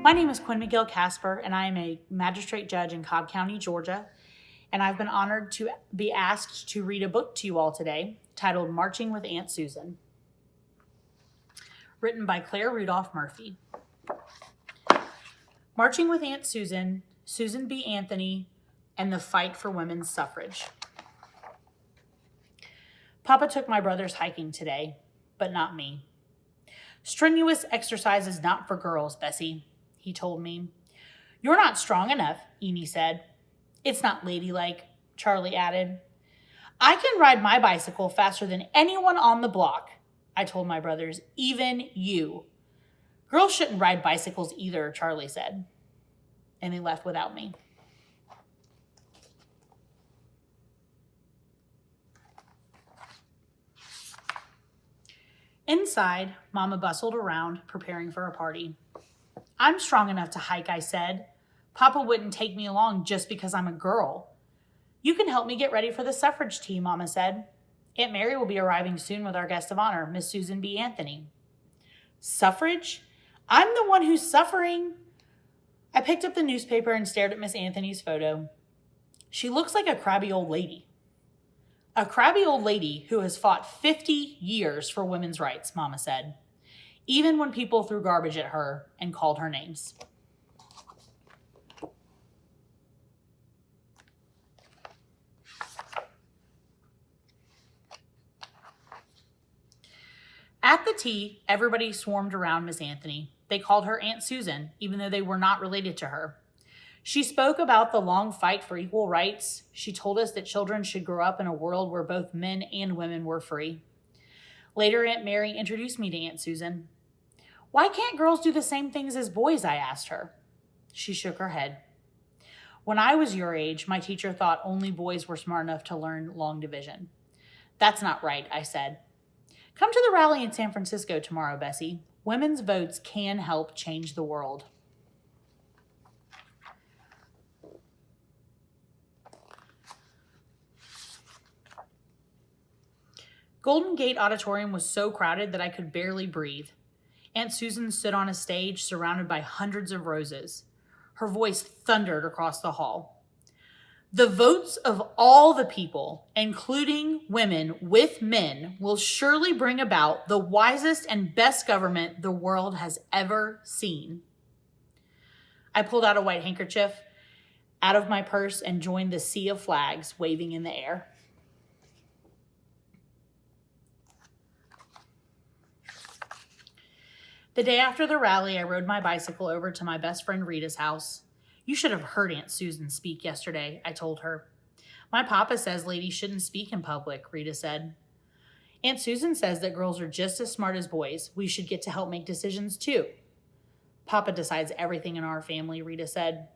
My name is Quinn Kasper, and I am a magistrate judge in Cobb County, Georgia. And I've been honored to be asked to read a book to you all today titled Marching with Aunt Susan, written by Claire Rudolph Murphy. Marching with Aunt Susan, Susan B. Anthony, and the Fight for Women's Suffrage. Papa took my brothers hiking today, but not me. Strenuous exercise is not for girls, Bessie, he told me. You're not strong enough, Amy said. It's not ladylike, Charlie added. I can ride my bicycle faster than anyone on the block, I told my brothers, even you. Girls shouldn't ride bicycles either, Charlie said. And they left without me. Inside, Mama bustled around, preparing for a party. I'm strong enough to hike, I said. Papa wouldn't take me along just because I'm a girl. You can help me get ready for the suffrage tea, Mama said. Aunt Mary will be arriving soon with our guest of honor, Miss Susan B. Anthony. Suffrage? I'm the one who's suffering. I picked up the newspaper and stared at Miss Anthony's photo. She looks like a crabby old lady. A crabby old lady who has fought 50 years for women's rights, Mama said, even when people threw garbage at her and called her names. At the tea, everybody swarmed around Miss Anthony. They called her Aunt Susan, even though they were not related to her. She spoke about the long fight for equal rights. She told us that children should grow up in a world where both men and women were free. Later, Aunt Mary introduced me to Aunt Susan. Why can't girls do the same things as boys? I asked her. She shook her head. When I was your age, my teacher thought only boys were smart enough to learn long division. That's not right, I said. Come to the rally in San Francisco tomorrow, Bessie. Women's votes can help change the world. Golden Gate Auditorium was so crowded that I could barely breathe. Aunt Susan stood on a stage surrounded by hundreds of roses. Her voice thundered across the hall. The votes of all the people, including women with men, will surely bring about the wisest and best government the world has ever seen. I pulled out a white handkerchief out of my purse and joined the sea of flags waving in the air. The day after the rally, I rode my bicycle over to my best friend Rita's house. You should have heard Aunt Susan speak yesterday, I told her. My papa says ladies shouldn't speak in public, Rita said. Aunt Susan says that girls are just as smart as boys. We should get to help make decisions too. Papa decides everything in our family, Rita said.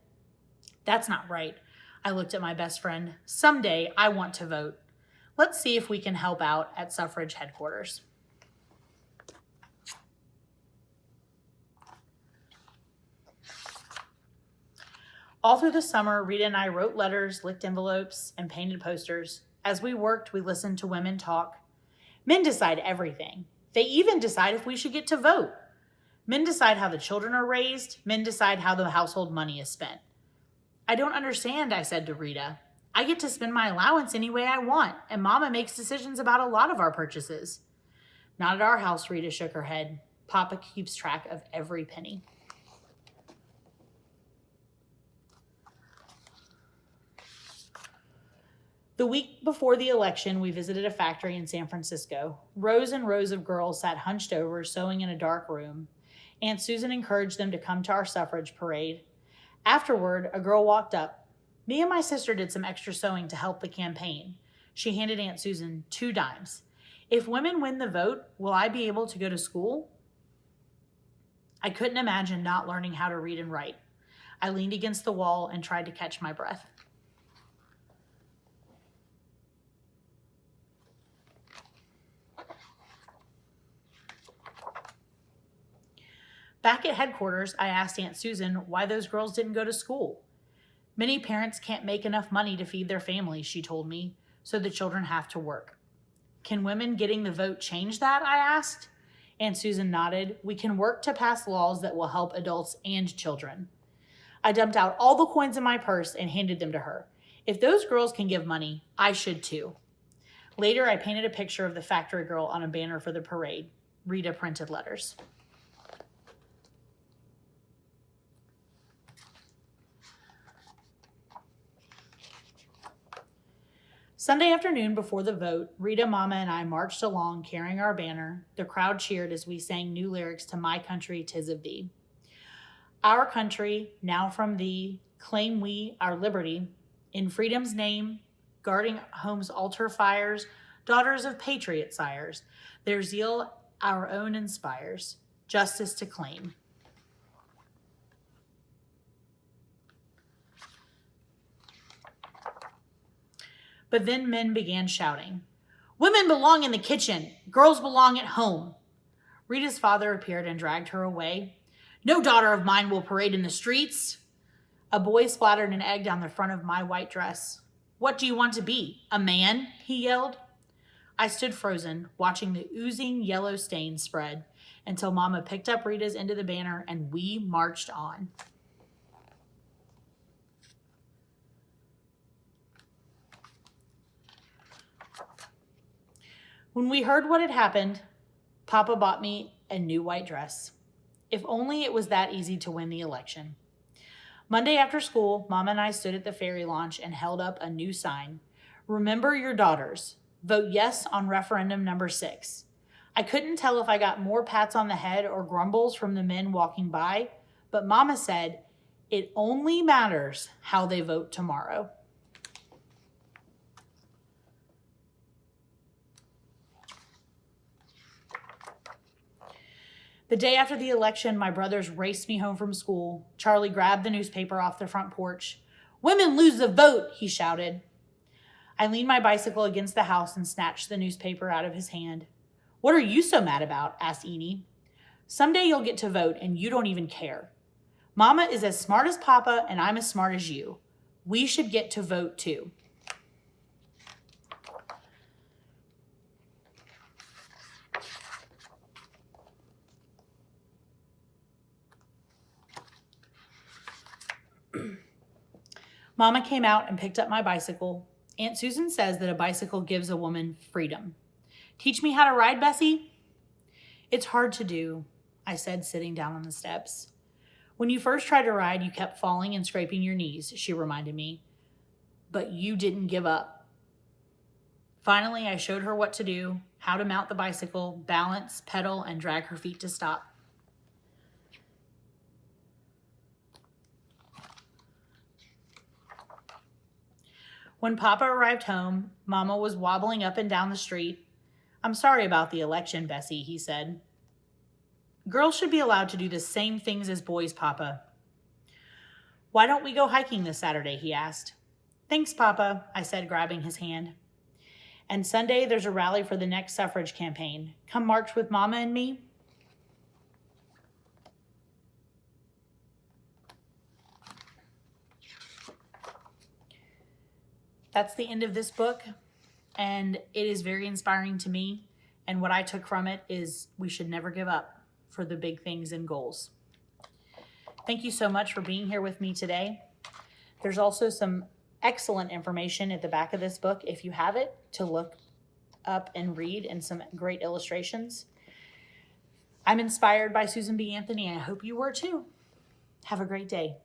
That's not right. I looked at my best friend. Someday I want to vote. Let's see if we can help out at suffrage headquarters. All through the summer, Rita and I wrote letters, licked envelopes, and painted posters. As we worked, we listened to women talk. Men decide everything. They even decide if we should get to vote. Men decide how the children are raised. Men decide how the household money is spent. I don't understand, I said to Rita. I get to spend my allowance any way I want, and Mama makes decisions about a lot of our purchases. Not at our house, Rita shook her head. Papa keeps track of every penny. The week before the election, we visited a factory in San Francisco. Rows and rows of girls sat hunched over, sewing in a dark room. Aunt Susan encouraged them to come to our suffrage parade. Afterward, a girl walked up. Me and my sister did some extra sewing to help the campaign. She handed Aunt Susan 2 dimes. If women win the vote, will I be able to go to school? I couldn't imagine not learning how to read and write. I leaned against the wall and tried to catch my breath. Back at headquarters, I asked Aunt Susan why those girls didn't go to school. Many parents can't make enough money to feed their families, she told me, so the children have to work. Can women getting the vote change that? I asked. Aunt Susan nodded. We can work to pass laws that will help adults and children. I dumped out all the coins in my purse and handed them to her. If those girls can give money, I should too. Later, I painted a picture of the factory girl on a banner for the parade. Rita printed letters. Sunday afternoon before the vote, Rita, Mama, and I marched along carrying our banner. The crowd cheered as we sang new lyrics to My Country, 'Tis of Thee. Our country, now from thee, claim we our liberty. In freedom's name, guarding home's altar fires, daughters of patriot sires, their zeal our own inspires, justice to claim. But then men began shouting, "Women belong in the kitchen, girls belong at home." Rita's father appeared and dragged her away. "No daughter of mine will parade in the streets." A boy splattered an egg down the front of my white dress. "What do you want to be, a man?" he yelled. I stood frozen, watching the oozing yellow stain spread until Mama picked up Rita's end of the banner and we marched on. When we heard what had happened, Papa bought me a new white dress. If only it was that easy to win the election. Monday after school, Mama and I stood at the ferry launch and held up a new sign. Remember your daughters. Vote yes on referendum number 6. I couldn't tell if I got more pats on the head or grumbles from the men walking by, but Mama said, it only matters how they vote tomorrow. The day after the election, my brothers raced me home from school. Charlie grabbed the newspaper off the front porch. "Women lose the vote," he shouted. I leaned my bicycle against the house and snatched the newspaper out of his hand. "What are you so mad about?" asked Eni. "Someday you'll get to vote and you don't even care. Mama is as smart as Papa and I'm as smart as you. We should get to vote too." Mama came out and picked up my bicycle. Aunt Susan says that a bicycle gives a woman freedom. "Teach me how to ride, Bessie?" "It's hard to do," I said, sitting down on the steps. "When you first tried to ride, you kept falling and scraping your knees," she reminded me. "But you didn't give up." Finally, I showed her what to do, how to mount the bicycle, balance, pedal, and drag her feet to stop. When Papa arrived home, Mama was wobbling up and down the street. "I'm sorry about the election, Bessie," he said. "Girls should be allowed to do the same things as boys, Papa." "Why don't we go hiking this Saturday?" he asked. "Thanks, Papa," I said, grabbing his hand. "And Sunday, there's a rally for the next suffrage campaign. Come march with Mama and me?" That's the end of this book, and it is very inspiring to me. And what I took from it is we should never give up for the big things and goals. Thank you so much for being here with me today. There's also some excellent information at the back of this book, if you have it, to look up and read, and some great illustrations. I'm inspired by Susan B. Anthony, and I hope you were too. Have a great day.